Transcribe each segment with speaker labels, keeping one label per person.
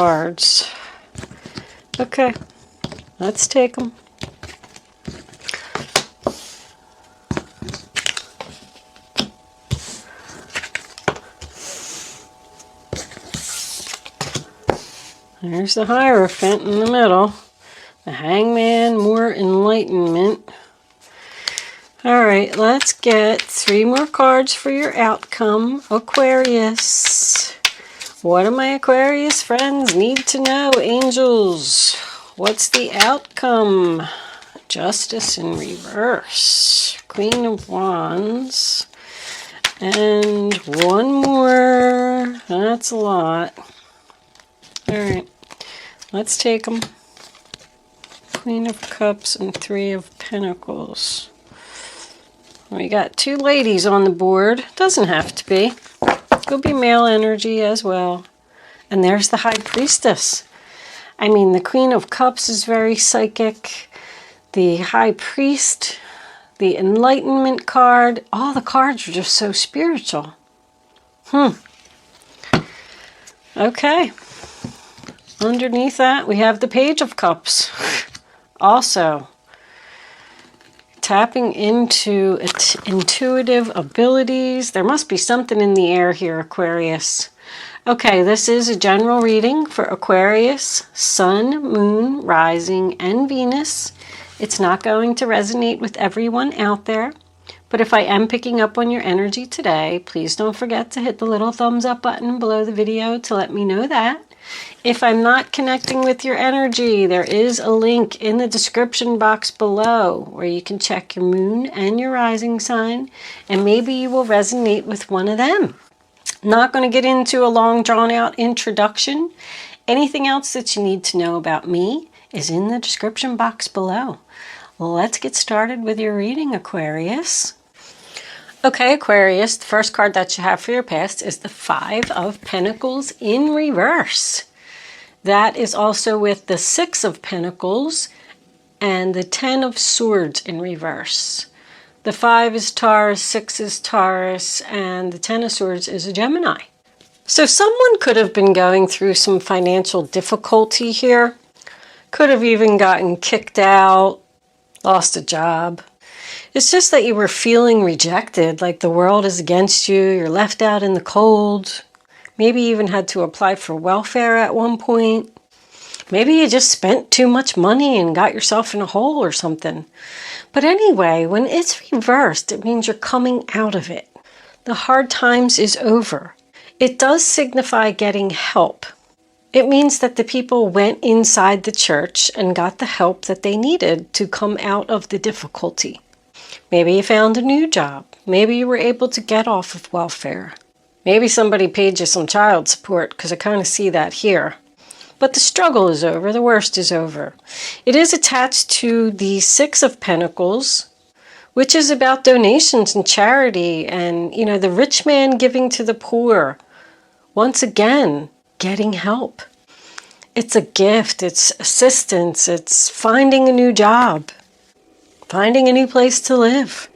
Speaker 1: cards. Okay, let's take them. There's the Hierophant in the middle. The Hangman, more enlightenment. All right, let's get 3 more cards for your outcome, Aquarius. What do my Aquarius friends need to know, angels? What's the outcome? Justice in reverse. Queen of Wands. And one more. That's a lot. All right, let's take them. Queen of Cups and 3 of Pentacles. We got 2 ladies on the board. Doesn't have to be. Could be male energy as well. And there's the High Priestess. I mean, the Queen of Cups is very psychic. The High Priest, the Enlightenment card. All the cards are just so spiritual. Okay. Underneath that, we have the Page of Cups. Also, tapping into intuitive abilities. There must be something in the air here, Aquarius. Okay, this is a general reading for Aquarius, Sun, Moon, Rising, and Venus. It's not going to resonate with everyone out there, but if I am picking up on your energy today, please don't forget to hit the little thumbs up button below the video to let me know that. If I'm not connecting with your energy, there is a link in the description box below where you can check your moon and your rising sign, and maybe you will resonate with one of them. Not going to get into a long drawn-out introduction. Anything else that you need to know about me is in the description box below. Let's get started with your reading, Aquarius. Okay, Aquarius, the first card that you have for your past is the 5 of Pentacles in reverse. That is also with the 6 of Pentacles and the 10 of Swords in reverse. The 5 is Taurus, 6 is Taurus, and the 10 of Swords is a Gemini. So someone could have been going through some financial difficulty here. Could have even gotten kicked out, lost a job. It's just that you were feeling rejected, like the world is against you, you're left out in the cold. Maybe you even had to apply for welfare at one point. Maybe you just spent too much money and got yourself in a hole or something. But anyway, when it's reversed, it means you're coming out of it. The hard times is over. It does signify getting help. It means that the people went inside the church and got the help that they needed to come out of the difficulty. Maybe you found a new job. Maybe you were able to get off of welfare. Maybe somebody paid you some child support, because I kind of see that here. But the struggle is over. The worst is over. It is attached to the 6 of Pentacles, which is about donations and charity and, you know, the rich man giving to the poor. Once again, getting help. It's a gift. It's assistance. It's finding a new job. Finding a new place to live.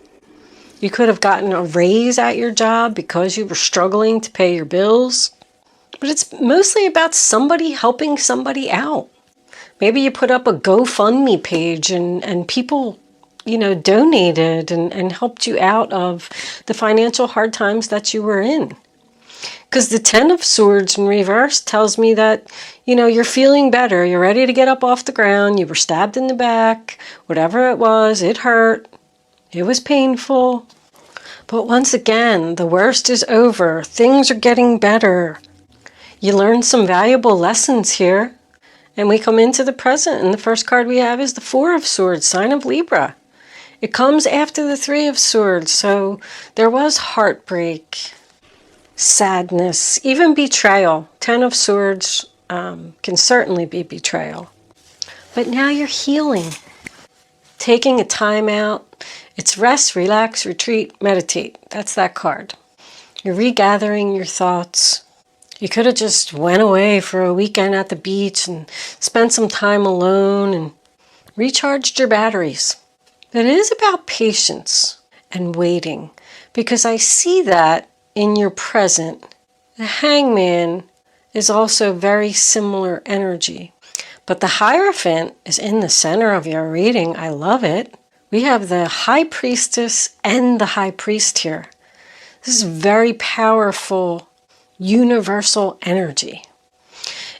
Speaker 1: You could have gotten a raise at your job because you were struggling to pay your bills. But it's mostly about somebody helping somebody out. Maybe you put up a GoFundMe page and people, you know, donated and helped you out of the financial hard times that you were in. Because the 10 of Swords in reverse tells me that, you know, you're feeling better. You're ready to get up off the ground. You were stabbed in the back. Whatever it was, it hurt. It was painful. But once again, the worst is over. Things are getting better. You learned some valuable lessons here. And we come into the present. And the first card we have is the 4 of Swords, sign of Libra. It comes after the 3 of Swords. So there was heartbreak, sadness, even betrayal. 10 of Swords can certainly be betrayal. But now you're healing. Taking a time out. It's rest, relax, retreat, meditate. That's that card. You're regathering your thoughts. You could have just went away for a weekend at the beach and spent some time alone and recharged your batteries. But it is about patience and waiting, because I see that in your present, the Hangman is also very similar energy. But the Hierophant is in the center of your reading. I love it. We have the High Priestess and the High Priest here. This is very powerful, universal energy.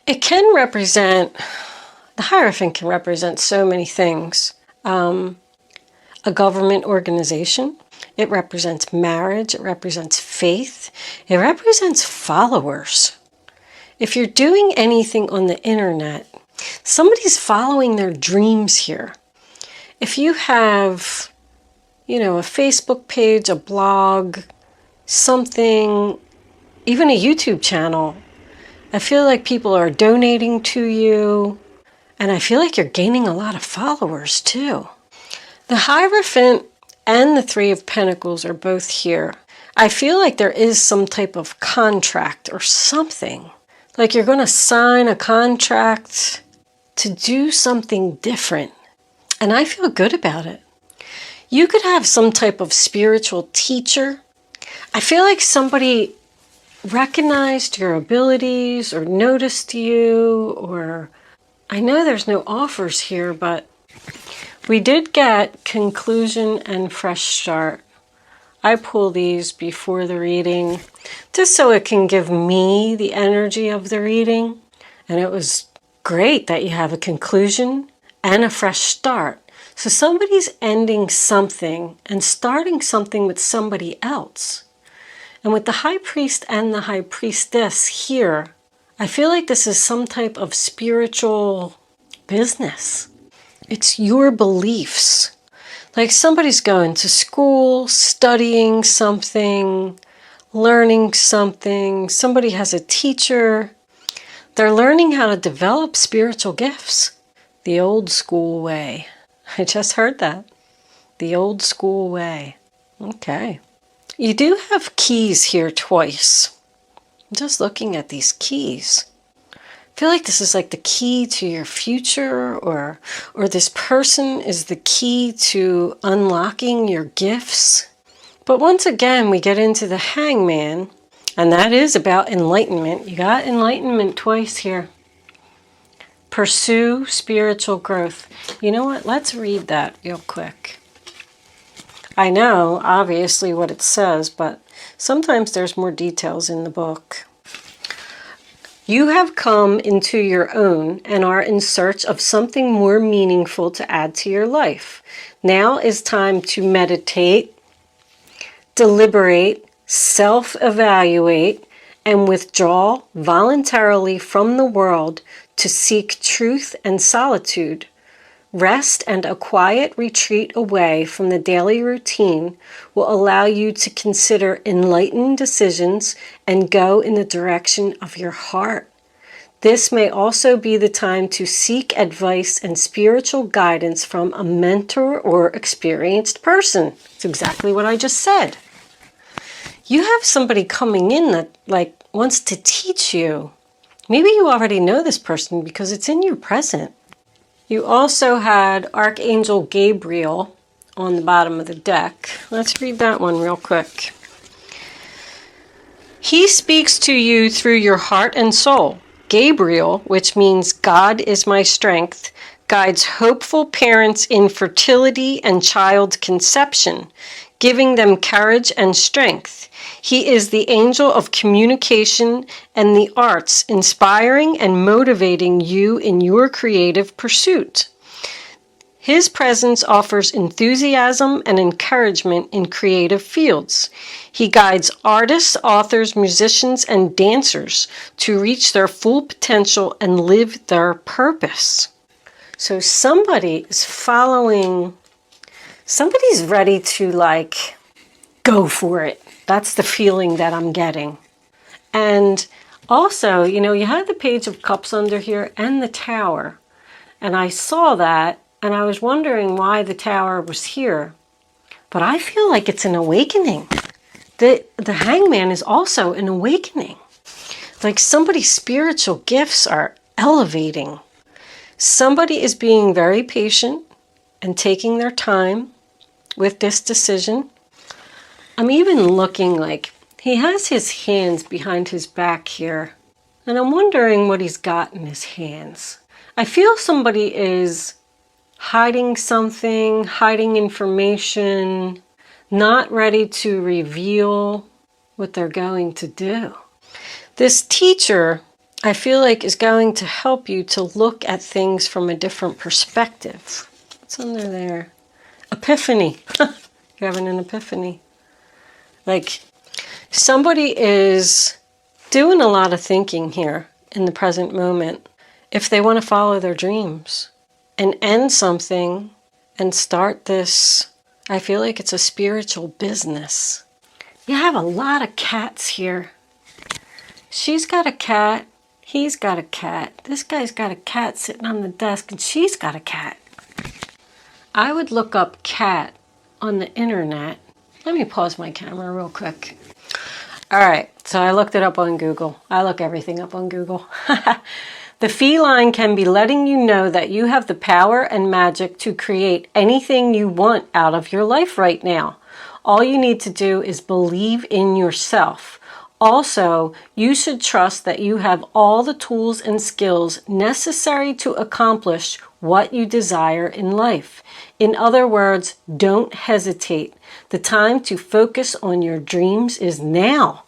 Speaker 1: It can represent, the Hierophant can represent so many things. A government organization. It represents marriage. It represents faith. It represents followers. If you're doing anything on the internet, somebody's following their dreams here. If you have, a Facebook page, a blog, something, even a YouTube channel, I feel like people are donating to you, and I feel like you're gaining a lot of followers too. The Hierophant and the Three of Pentacles are both here. I feel like there is some type of contract or something. Like you're going to sign a contract to do something different. And I feel good about it. You could have some type of spiritual teacher. I feel like somebody recognized your abilities or noticed you, or I know there's no offers here, but we did get conclusion and fresh start. I pull these before the reading just so it can give me the energy of the reading. And it was great that you have a conclusion and a fresh start. So somebody's ending something and starting something with somebody else. And with the High Priest and the High Priestess here, I feel like this is some type of spiritual business. It's your beliefs. Like somebody's going to school, studying something, learning something. Somebody has a teacher. They're learning how to develop spiritual gifts. The old school way. I just heard that. The old school way. Okay. You do have keys here twice. I'm just looking at these keys. I feel like this is like the key to your future, or this person is the key to unlocking your gifts. But once again, we get into the Hangman, and that is about enlightenment. You got enlightenment twice here. Pursue spiritual growth. You know what? Let's read that real quick. I know, obviously, what it says, but sometimes there's more details in the book. You have come into your own and are in search of something more meaningful to add to your life. Now is time to meditate, deliberate, self-evaluate, and withdraw voluntarily from the world to seek truth and solitude. Rest and a quiet retreat away from the daily routine will allow you to consider enlightened decisions and go in the direction of your heart. This may also be the time to seek advice and spiritual guidance from a mentor or experienced person. It's exactly what I just said. You have somebody coming in that wants to teach you. Maybe you already know this person because it's in your present. You also had Archangel Gabriel on the bottom of the deck. Let's read that one real quick. He speaks to you through your heart and soul. Gabriel, which means God is my strength, guides hopeful parents in fertility and child conception, giving them courage and strength. He is the angel of communication and the arts, inspiring and motivating you in your creative pursuit. His presence offers enthusiasm and encouragement in creative fields. He guides artists, authors, musicians, and dancers to reach their full potential and live their purpose. So somebody is following, somebody's ready to go for it. That's the feeling that I'm getting. And also, you had the Page of Cups under here and the Tower. And I saw that and I was wondering why the Tower was here. But I feel like it's an awakening. The Hangman is also an awakening. Like somebody's spiritual gifts are elevating. Somebody is being very patient and taking their time with this decision. I'm even looking like he has his hands behind his back here. And I'm wondering what he's got in his hands. I feel somebody is hiding something, hiding information, not ready to reveal what they're going to do. This teacher, I feel like, is going to help you to look at things from a different perspective. What's under there? Epiphany. You're having an epiphany. Like, somebody is doing a lot of thinking here in the present moment if they want to follow their dreams and end something and start this. I feel like it's a spiritual business. You have a lot of cats here. She's got a cat. He's got a cat. This guy's got a cat sitting on the desk, and she's got a cat. I would look up cat on the internet. Let me pause my camera real quick. All right, so I looked it up on Google. I look everything up on Google. The feline can be letting you know that you have the power and magic to create anything you want out of your life right now. All you need to do is believe in yourself. Also, you should trust that you have all the tools and skills necessary to accomplish what you desire in life. In other words, don't hesitate. The time to focus on your dreams is now.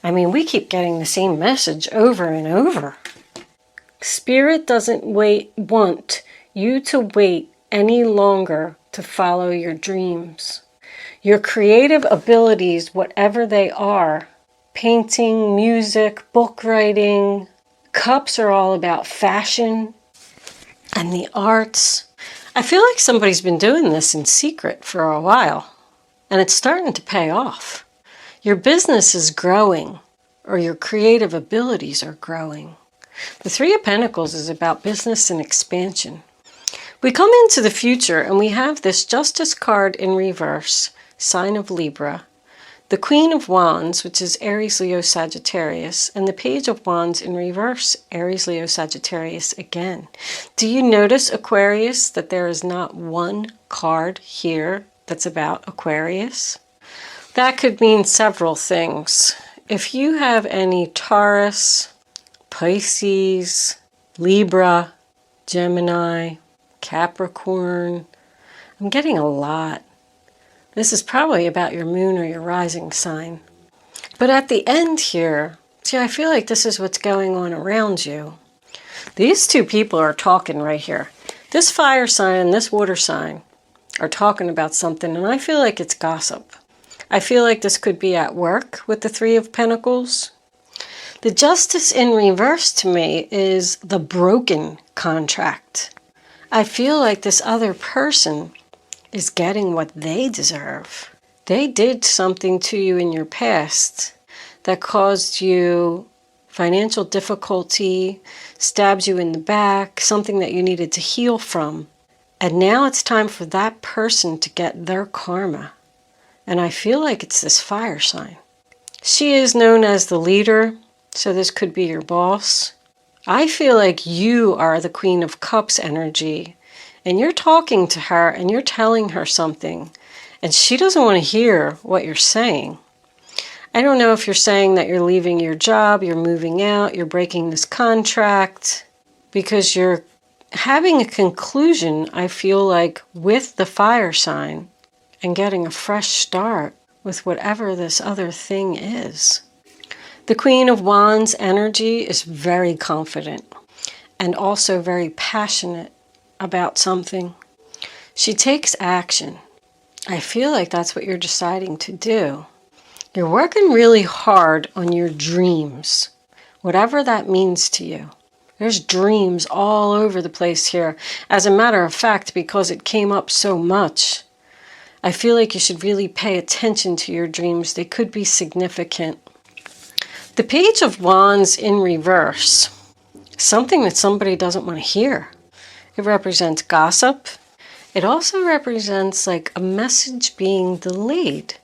Speaker 1: I mean, we keep getting the same message over and over. Spirit doesn't want you to wait any longer to follow your dreams. Your creative abilities, whatever they are, painting, music, book writing, cups are all about fashion and the arts. I feel like somebody's been doing this in secret for a while, and it's starting to pay off. Your business is growing, or your creative abilities are growing. The Three of Pentacles is about business and expansion. We come into the future and we have this Justice card in reverse, sign of Libra, the Queen of Wands, which is Aries, Leo, Sagittarius, and the Page of Wands in reverse, Aries, Leo, Sagittarius again. Do you notice, Aquarius, that there is not one card here that's about Aquarius? That could mean several things. If you have any Taurus, Pisces, Libra, Gemini, Capricorn, I'm getting a lot. This is probably about your moon or your rising sign. But at the end here, see, I feel like this is what's going on around you. These two people are talking right here. This fire sign and this water sign are talking about something, and I feel like it's gossip. I feel like this could be at work with the Three of Pentacles. The Justice in reverse to me is the broken contract. I feel like this other person is getting what they deserve. They did something to you in your past that caused you financial difficulty, stabbed you in the back, something that you needed to heal from. And now it's time for that person to get their karma. And I feel like it's this fire sign. She is known as the leader, so this could be your boss. I feel like you are the Queen of Cups energy, and you're talking to her and you're telling her something, and she doesn't want to hear what you're saying. I don't know if you're saying that you're leaving your job, you're moving out, you're breaking this contract, because you're having a conclusion, I feel like, with the fire sign and getting a fresh start with whatever this other thing is. The Queen of Wands energy is very confident and also very passionate about something. She takes action. I feel like that's what you're deciding to do. You're working really hard on your dreams, whatever that means to you. There's dreams all over the place here. As a matter of fact, because it came up so much, I feel like you should really pay attention to your dreams. They could be significant. The Page of Wands in reverse, something that somebody doesn't want to hear. It represents gossip. It also represents like a message being delayed,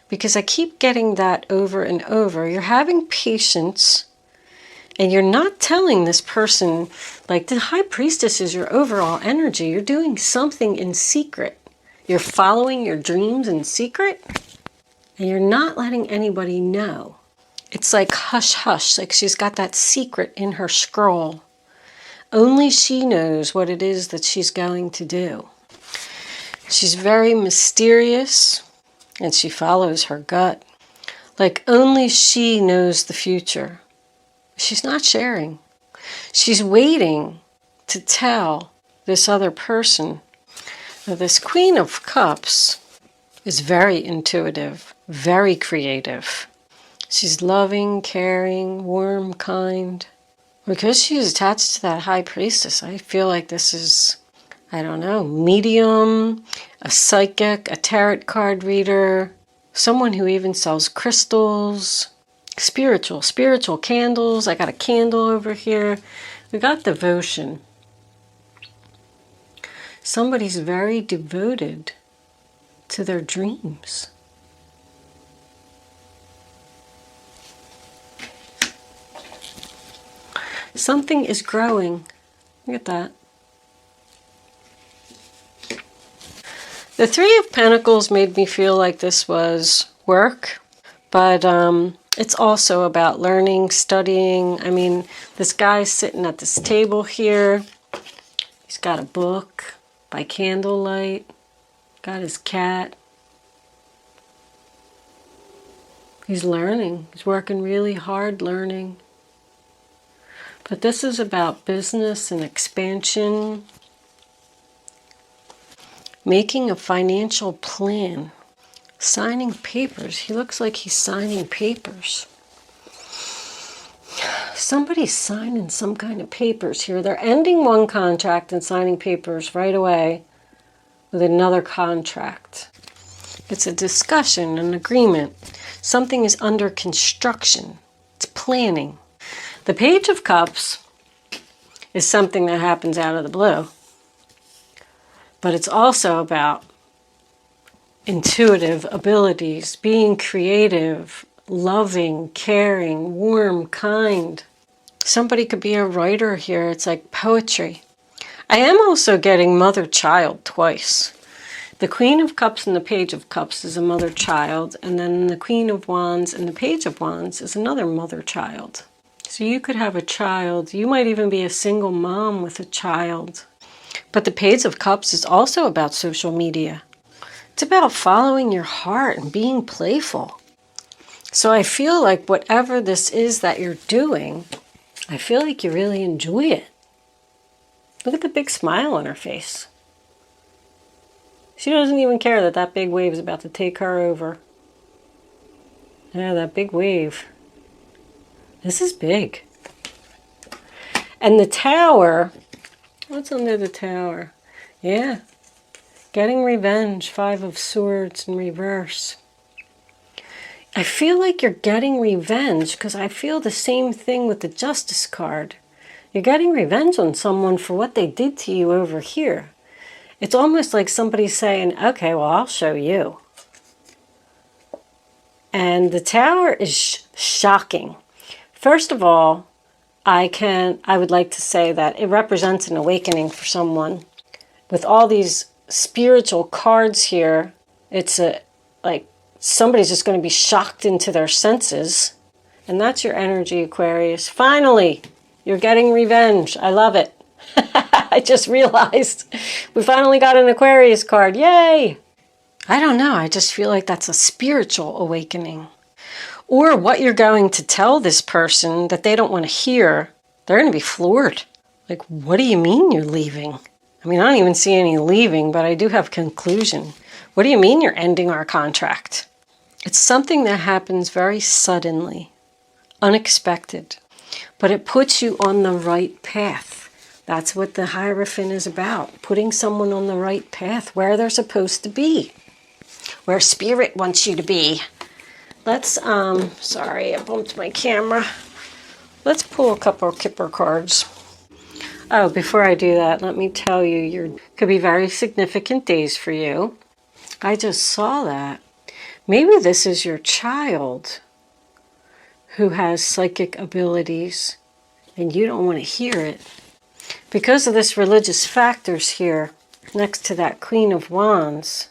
Speaker 1: because I keep getting that over and over. You're having patience, and you're not telling this person, like the High Priestess is your overall energy. You're doing something in secret. You're following your dreams in secret, and you're not letting anybody know. It's like hush hush, like she's got that secret in her scroll. Only she knows what it is that she's going to do. She's very mysterious and she follows her gut. Like only she knows the future. She's not sharing. She's waiting to tell this other person. Now, this Queen of Cups is very intuitive, very creative. She's loving, caring, warm, kind. Because she's attached to that High Priestess, I feel like this is, I don't know, medium, a psychic, a tarot card reader, someone who even sells crystals, spiritual candles. I got a candle over here. We got devotion. Somebody's very devoted to their dreams. Something is growing. Look at that. The Three of Pentacles made me feel like this was work, but it's also about learning, studying. I mean, this guy's sitting at this table here. He's got a book by candlelight, got his cat. He's learning. He's working really hard learning. But this is about business and expansion, making a financial plan, signing papers. He looks like he's signing papers. Somebody's signing some kind of papers here. They're ending one contract and signing papers right away with another contract. It's a discussion, an agreement. Something is under construction. It's planning. The Page of Cups is something that happens out of the blue. But it's also about intuitive abilities, being creative, loving, caring, warm, kind. Somebody could be a writer here. It's like poetry. I am also getting mother-child twice. The Queen of Cups and the Page of Cups is a mother-child, and then the Queen of Wands and the Page of Wands is another mother-child. So you could have a child. You might even be a single mom with a child. But the Page of Cups is also about social media. It's about following your heart and being playful. So I feel like whatever this is that you're doing, I feel like you really enjoy it. Look at the big smile on her face. She doesn't even care that that big wave is about to take her over. Yeah, that big wave. This is big. And the Tower, what's under the Tower? Yeah, getting revenge, Five of Swords in reverse. I feel like you're getting revenge because I feel the same thing with the Justice card. You're getting revenge on someone for what they did to you over here. It's almost like somebody's saying, okay, well, I'll show you. And the Tower is shocking. First of all, I would like to say that it represents an awakening for someone. With all these spiritual cards here, it's like somebody's just going to be shocked into their senses. And that's your energy, Aquarius. Finally, you're getting revenge. I love it. I just realized we finally got an Aquarius card. Yay! I don't know. I just feel like that's a spiritual awakening. Or what you're going to tell this person that they don't want to hear, they're going to be floored. Like, what do you mean you're leaving? I mean, I don't even see any leaving, but I do have conclusion. What do you mean you're ending our contract? It's something that happens very suddenly, unexpected, but it puts you on the right path. That's what the Hierophant is about, putting someone on the right path, where they're supposed to be, where Spirit wants you to be. Let's, sorry, I bumped my camera. Let's pull a couple of Kipper cards. Oh, before I do that, let me tell you, could be very significant days for you. I just saw that. Maybe this is your child who has psychic abilities and you don't want to hear it. Because of this religious factors here, next to that Queen of Wands,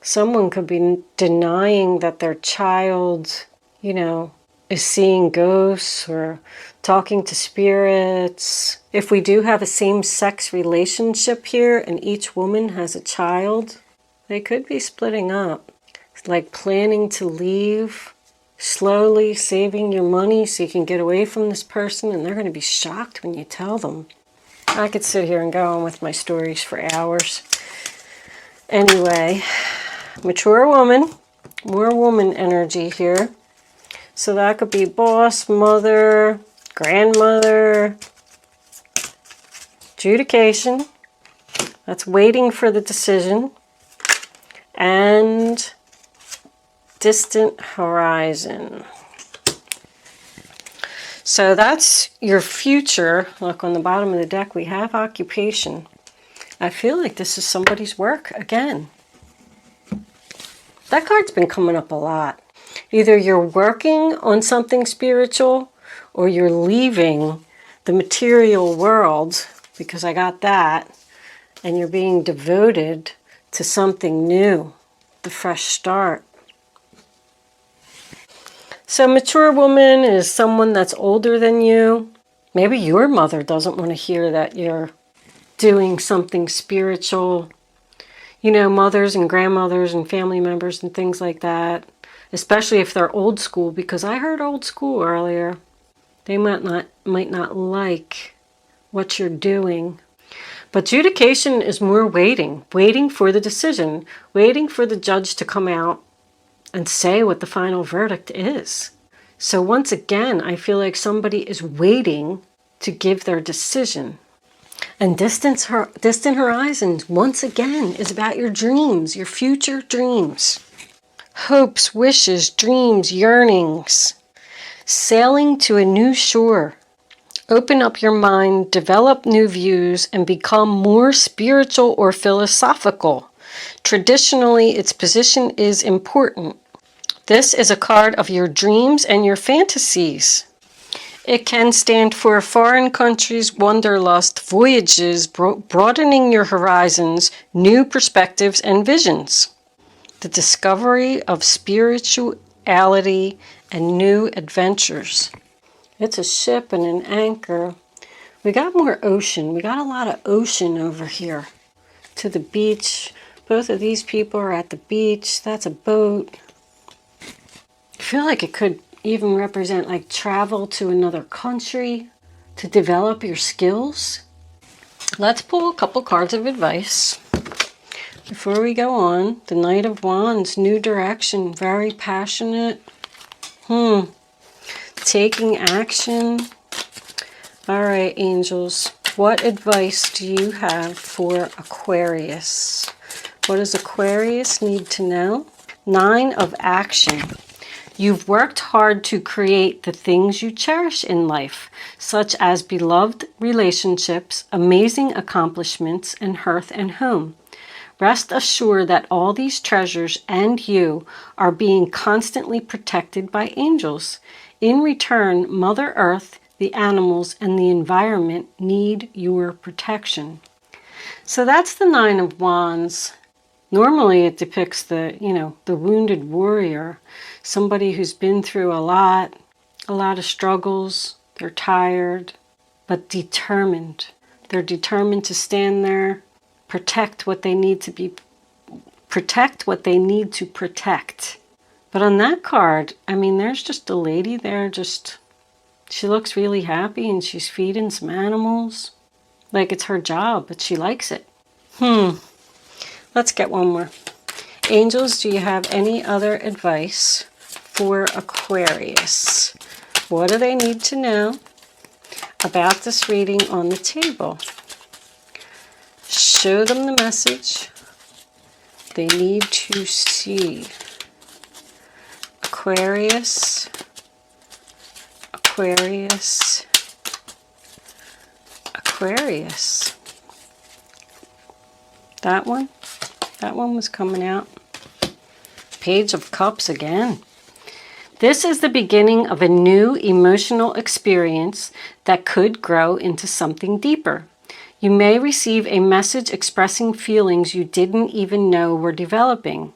Speaker 1: someone could be denying that their child, is is seeing ghosts or talking to spirits. If we do have a same-sex relationship here and each woman has a child, they could be splitting up. It's like planning to leave, slowly saving your money so you can get away from this person, and they're going to be shocked when you tell them. I could sit here and go on with my stories for hours. Anyway, mature woman, more woman energy here. So that could be boss, mother, grandmother, adjudication. That's waiting for the decision. And distant horizon. So that's your future. Look, on the bottom of the deck, we have occupation. I feel like this is somebody's work again. That card's been coming up a lot. Either you're working on something spiritual or you're leaving the material world, because I got that, and you're being devoted to something new, the fresh start. So mature woman is someone that's older than you. Maybe your mother doesn't want to hear that you're doing something spiritual. You know, mothers and grandmothers and family members and things like that. Especially if they're old school, because I heard old school earlier. They might not like what you're doing. But adjudication is more waiting for the decision, waiting for the judge to come out and say what the final verdict is. So once again, I feel like somebody is waiting to give their decision. And distant horizons, once again, is about your dreams, your future dreams. Hopes, wishes, dreams, yearnings. Sailing to a new shore. Open up your mind, develop new views, and become more spiritual or philosophical. Traditionally, its position is important. This is a card of your dreams and your fantasies. It can stand for foreign countries, wanderlust, voyages, broadening your horizons, new perspectives and visions. The discovery of spirituality and new adventures. It's a ship and an anchor. We got more ocean. We got a lot of ocean over here. To the beach. Both of these people are at the beach. That's a boat. I feel like it could even represent like travel to another country to develop your skills. Let's pull a couple cards of advice. Before we go on, the Knight of Wands, new direction, very passionate. Taking action. All right, angels, what advice do you have for Aquarius? What does Aquarius need to know? 9 of action. You've worked hard to create the things you cherish in life, such as beloved relationships, amazing accomplishments, and hearth and home. Rest assured that all these treasures and you are being constantly protected by angels. In return, Mother Earth, the animals, and the environment need your protection. So that's the 9 of Wands. Normally it depicts the wounded warrior, somebody who's been through a lot of struggles. They're tired, but determined. They're determined to stand there, protect what they need to protect. But on that card, I mean, there's just a lady there, she looks really happy and she's feeding some animals. Like it's her job, but she likes it. Let's get one more. Angels, do you have any other advice for Aquarius? What do they need to know about this reading on the table? Show them the message they need to see. Aquarius, Aquarius, Aquarius. That one was coming out. Page of Cups again. This is the beginning of a new emotional experience that could grow into something deeper. You may receive a message expressing feelings you didn't even know were developing.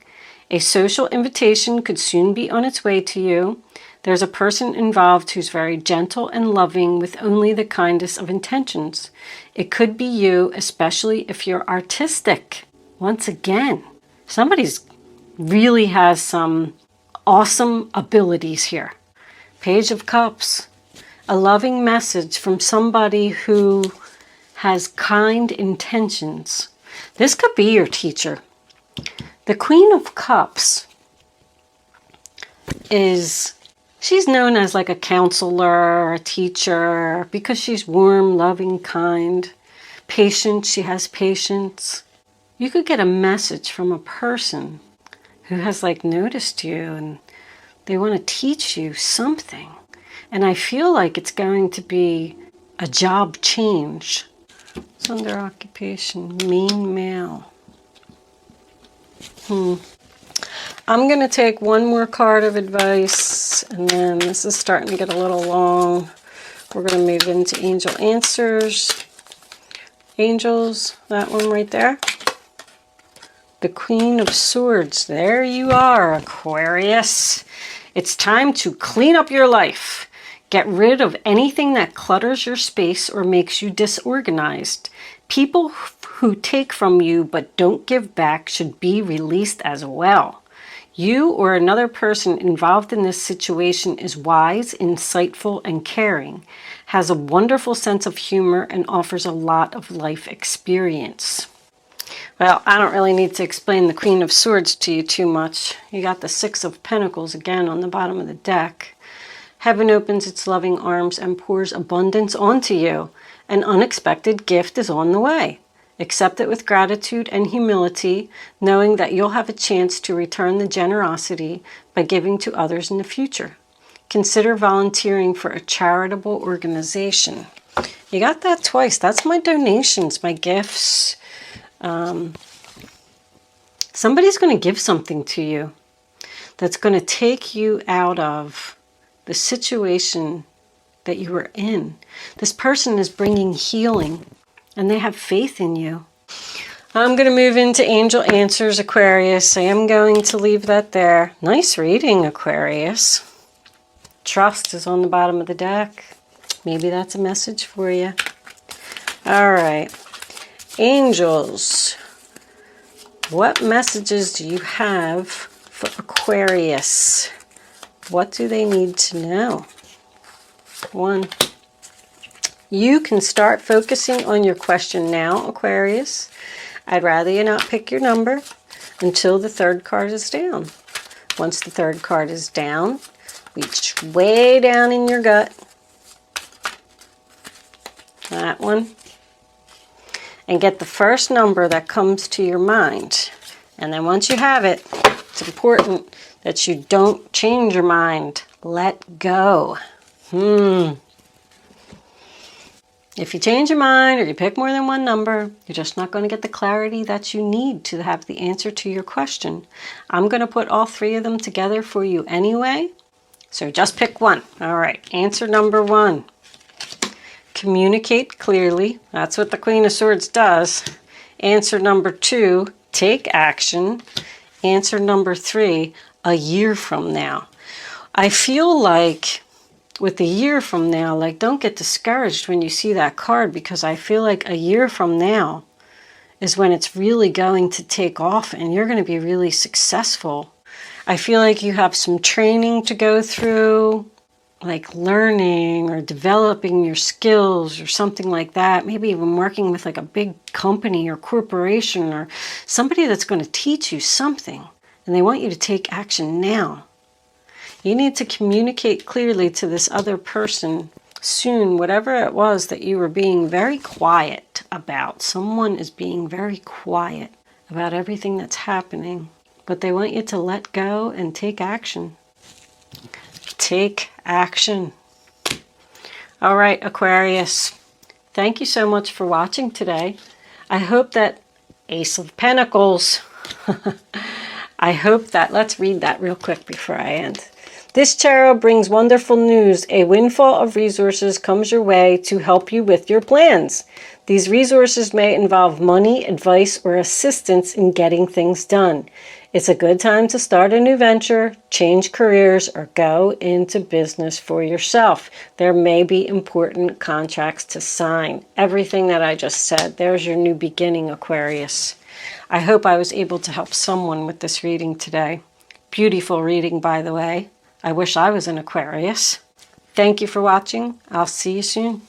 Speaker 1: A social invitation could soon be on its way to you. There's a person involved who's very gentle and loving with only the kindest of intentions. It could be you, especially if you're artistic. Once again, somebody's really has some awesome abilities here. Page of Cups. A loving message from somebody who has kind intentions. This could be your teacher. The Queen of Cups she's known as like a counselor, a teacher, because she's warm, loving, kind, patient. She has patience. You could get a message from a person who has like noticed you and they want to teach you something. And I feel like it's going to be a job change. It's under occupation, main male. I'm going to take one more card of advice, and then this is starting to get a little long. We're going to move into angel answers. Angels, that one right there. The Queen of Swords. There you are, Aquarius. It's time to clean up your life. Get rid of anything that clutters your space or makes you disorganized. People who take from you but don't give back should be released as well. You or another person involved in this situation is wise, insightful, and caring, has a wonderful sense of humor, and offers a lot of life experience. Well, I don't really need to explain the Queen of Swords to you too much. You got the Six of Pentacles again on the bottom of the deck. Heaven opens its loving arms and pours abundance onto you. An unexpected gift is on the way. Accept it with gratitude and humility, knowing that you'll have a chance to return the generosity by giving to others in the future. Consider volunteering for a charitable organization. You got that twice. That's my donations, my gifts. Somebody's going to give something to you that's going to take you out of the situation that you were in. This person is bringing healing, and they have faith in you. I'm going to move into angel answers, Aquarius. I am going to leave that there. Nice reading, Aquarius. Trust is on the bottom of the deck. Maybe that's a message for you. All right. Angels, what messages do you have for Aquarius? What do they need to know? 1. You can start focusing on your question now, Aquarius. I'd rather you not pick your number until the third card is down. Once the third card is down, reach way down in your gut. That one. And get the first number that comes to your mind. And then once you have it, it's important that you don't change your mind. Let go. If you change your mind or you pick more than one number, you're just not going to get the clarity that you need to have the answer to your question. I'm going to put all 3 of them together for you anyway. So just pick one. All right. Answer number 1. Communicate clearly. That's what the Queen of Swords does. Answer number 2. Take action. Answer number 3. A year from now. I feel like with a year from now, like, don't get discouraged when you see that card, because I feel like a year from now is when it's really going to take off and you're going to be really successful. I feel like you have some training to go through, like learning or developing your skills or something like that. Maybe even working with like a big company or corporation or somebody that's going to teach you something, and they want you to take action now. You need to communicate clearly to this other person soon, whatever it was that you were being very quiet about. Someone is being very quiet about everything that's happening, but they want you to let go and take action. Take action. All right, Aquarius. Thank you so much for watching today. I hope that Ace of Pentacles. I hope that, let's read that real quick before I end. This tarot brings wonderful news. A windfall of resources comes your way to help you with your plans. These resources may involve money, advice, or assistance in getting things done. It's a good time to start a new venture, change careers, or go into business for yourself. There may be important contracts to sign. Everything that I just said, there's your new beginning, Aquarius. I hope I was able to help someone with this reading today. Beautiful reading, by the way. I wish I was an Aquarius. Thank you for watching. I'll see you soon.